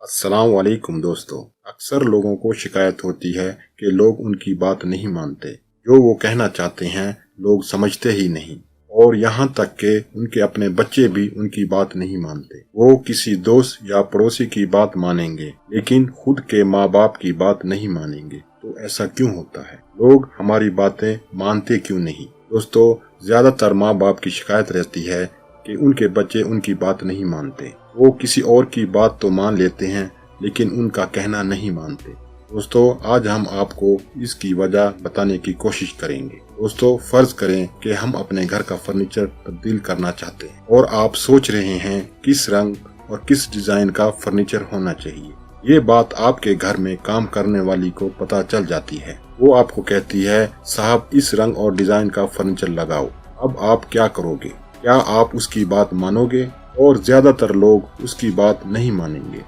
अस्सलाम वालेकुम दोस्तों। अक्सर लोगों को शिकायत होती है कि लोग उनकी बात नहीं मानते, जो वो कहना चाहते हैं लोग समझते ही नहीं, और यहाँ तक कि उनके अपने बच्चे भी उनकी बात नहीं मानते। वो किसी दोस्त या पड़ोसी की बात मानेंगे लेकिन खुद के माँ बाप की बात नहीं मानेंगे। तो ऐसा क्यों होता है? लोग हमारी बातें मानते क्यों नहीं? दोस्तों, ज्यादातर माँ बाप की शिकायत रहती है कि उनके बच्चे उनकी बात नहीं मानते। वो किसी और की बात तो मान लेते हैं लेकिन उनका कहना नहीं मानते। दोस्तों, आज हम आपको इसकी वजह बताने की कोशिश करेंगे। दोस्तों, फर्ज करें कि हम अपने घर का फर्नीचर तब्दील करना चाहते हैं और आप सोच रहे हैं किस रंग और किस डिजाइन का फर्नीचर होना चाहिए। ये बात आपके घर में काम करने वाली को पता चल जाती है। वो आपको कहती है, साहब इस रंग और डिजाइन का फर्नीचर लगाओ। अब आप क्या करोगे? क्या आप उसकी बात मानोगे? और ज्यादातर लोग उसकी बात नहीं मानेंगे।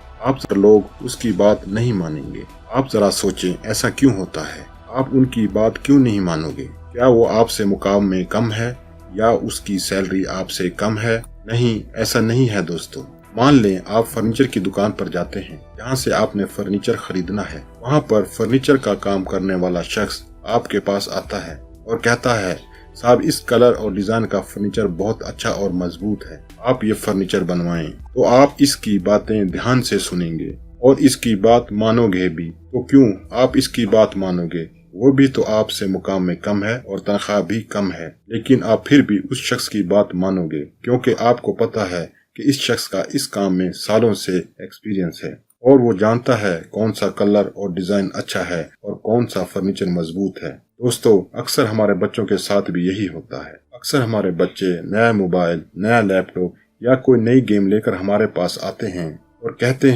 आप जरा सोचें, ऐसा क्यों होता है? आप उनकी बात क्यों नहीं मानोगे? क्या वो आपसे मुकाम में कम है या उसकी सैलरी आपसे कम है? नहीं, ऐसा नहीं है दोस्तों। मान लें आप फर्नीचर की दुकान पर जाते हैं जहाँ से आपने फर्नीचर खरीदना है। वहाँ पर फर्नीचर का काम करने वाला शख्स आपके पास आता है और कहता है, साहब इस कलर और डिजाइन का फर्नीचर बहुत अच्छा और मजबूत है, आप ये फर्नीचर बनवाएं। तो आप इसकी बातें ध्यान से सुनेंगे और इसकी बात मानोगे भी। तो क्यों आप इसकी बात मानोगे? वो भी तो आपसे मुकाम में कम है और तनख्वाह भी कम है, लेकिन आप फिर भी उस शख्स की बात मानोगे क्योंकि आपको पता है कि इस शख्स का इस काम में सालों से एक्सपीरियंस है और वो जानता है कौन सा कलर और डिजाइन अच्छा है और कौन सा फर्नीचर मजबूत है। दोस्तों, अक्सर हमारे बच्चों के साथ भी यही होता है। अक्सर हमारे बच्चे नया मोबाइल, नया लैपटॉप या कोई नई गेम लेकर हमारे पास आते हैं और कहते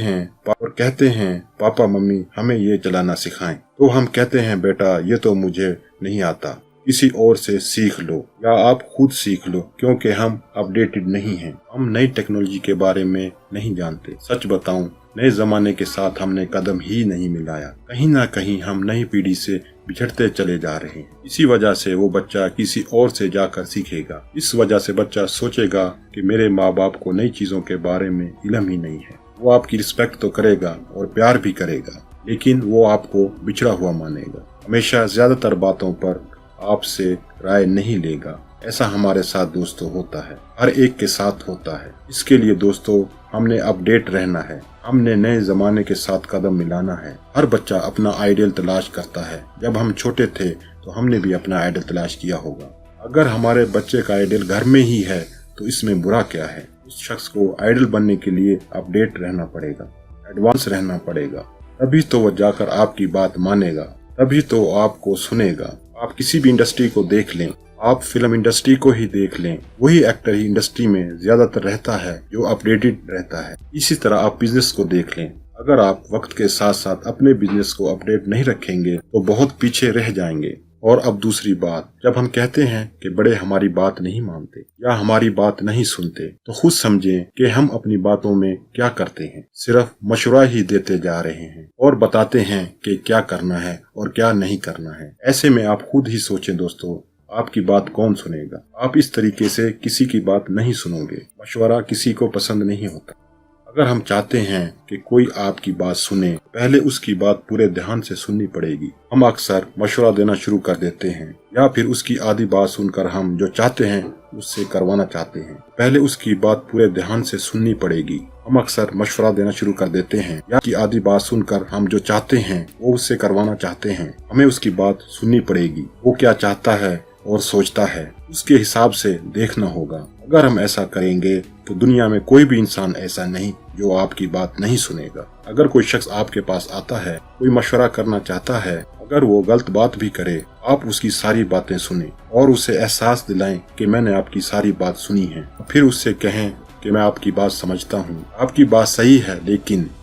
हैं पापा मम्मी हमें ये चलाना सिखाएं। तो हम कहते हैं, बेटा ये तो मुझे नहीं आता, किसी और से सीख लो या आप खुद सीख लो, क्योंकि हम अपडेटेड नहीं हैं। हम नई टेक्नोलॉजी के बारे में नहीं जानते। सच बताऊं, नए जमाने के साथ हमने कदम ही नहीं मिलाया। कहीं ना कहीं हम नई पीढ़ी से बिछड़ते चले जा रहे हैं। इसी वजह से वो बच्चा किसी और से जाकर सीखेगा। इस वजह से बच्चा सोचेगा कि मेरे माँ बाप को नई चीजों के बारे में इल्म ही नहीं है। वो आपकी रिस्पेक्ट तो करेगा और प्यार भी करेगा, लेकिन वो आपको बिछड़ा हुआ मानेगा। हमेशा ज्यादातर बातों पर आपसे राय नहीं लेगा। ऐसा हमारे साथ दोस्तों होता है, हर एक के साथ होता है। इसके लिए दोस्तों हमने अपडेट रहना है, हमने नए जमाने के साथ कदम मिलाना है। हर बच्चा अपना आइडियल तलाश करता है। जब हम छोटे थे तो हमने भी अपना आइडियल तलाश किया होगा। अगर हमारे बच्चे का आइडियल घर में ही है तो इसमें बुरा क्या है? उस शख्स को आइडियल बनने के लिए अपडेट रहना पड़ेगा, एडवांस रहना पड़ेगा, तभी तो वो जाकर आपकी बात मानेगा, तभी तो आपको सुनेगा। आप किसी भी इंडस्ट्री को देख लें, आप फिल्म इंडस्ट्री को ही देख लें, वही एक्टर ही इंडस्ट्री में ज्यादातर रहता है जो अपडेटेड रहता है। इसी तरह आप बिजनेस को देख लें, अगर आप वक्त के साथ साथ अपने बिजनेस को अपडेट नहीं रखेंगे तो बहुत पीछे रह जाएंगे। और अब दूसरी बात, जब हम कहते हैं कि बड़े हमारी बात नहीं मानते या हमारी बात नहीं सुनते, तो खुद समझें कि हम अपनी बातों में क्या करते हैं। सिर्फ मशवरा ही देते जा रहे हैं और बताते हैं कि क्या करना है और क्या नहीं करना है। ऐसे में आप खुद ही सोचें दोस्तों, आपकी बात कौन सुनेगा? आप इस तरीके से किसी की बात नहीं सुनोगे। मशवरा किसी को पसंद नहीं होता। अगर हम चाहते हैं कि कोई आपकी बात सुने, पहले उसकी बात पूरे ध्यान से सुननी पड़ेगी। हम अक्सर मशवरा देना शुरू कर देते हैं या फिर उसकी आधी बात सुनकर हम जो चाहते हैं उससे करवाना चाहते हैं। पहले उसकी बात पूरे ध्यान से सुननी पड़ेगी। हम अक्सर मशवरा देना शुरू कर देते हैं या की आधी बात सुनकर हम जो चाहते हैं वो उससे करवाना चाहते हैं। हमें उसकी बात सुननी पड़ेगी। वो क्या चाहता है और सोचता है, उसके हिसाब से देखना होगा। अगर हम ऐसा करेंगे तो दुनिया में कोई भी इंसान ऐसा नहीं जो आपकी बात नहीं सुनेगा। अगर कोई शख्स आपके पास आता है, कोई मशवरा करना चाहता है, अगर वो गलत बात भी करे, आप उसकी सारी बातें सुने और उसे एहसास दिलाएं कि मैंने आपकी सारी बात सुनी है। फिर उससे कहें कि मैं आपकी बात समझता हूँ, आपकी बात सही है,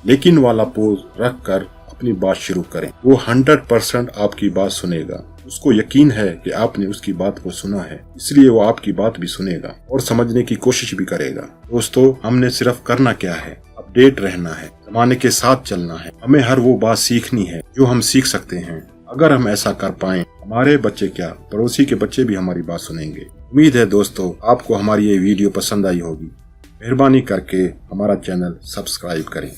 लेकिन वाला पोज रख कर अपनी बात शुरू करें। वो 100% आपकी बात सुनेगा। उसको यकीन है कि आपने उसकी बात को सुना है, इसलिए वो आपकी बात भी सुनेगा और समझने की कोशिश भी करेगा। दोस्तों, हमने सिर्फ करना क्या है? अपडेट रहना है, जमाने के साथ चलना है। हमें हर वो बात सीखनी है जो हम सीख सकते हैं। अगर हम ऐसा कर पाएं, हमारे बच्चे क्या, पड़ोसी के बच्चे भी हमारी बात सुनेंगे। उम्मीद है दोस्तों आपको हमारी ये वीडियो पसंद आई होगी। मेहरबानी करके हमारा चैनल सब्सक्राइब करें।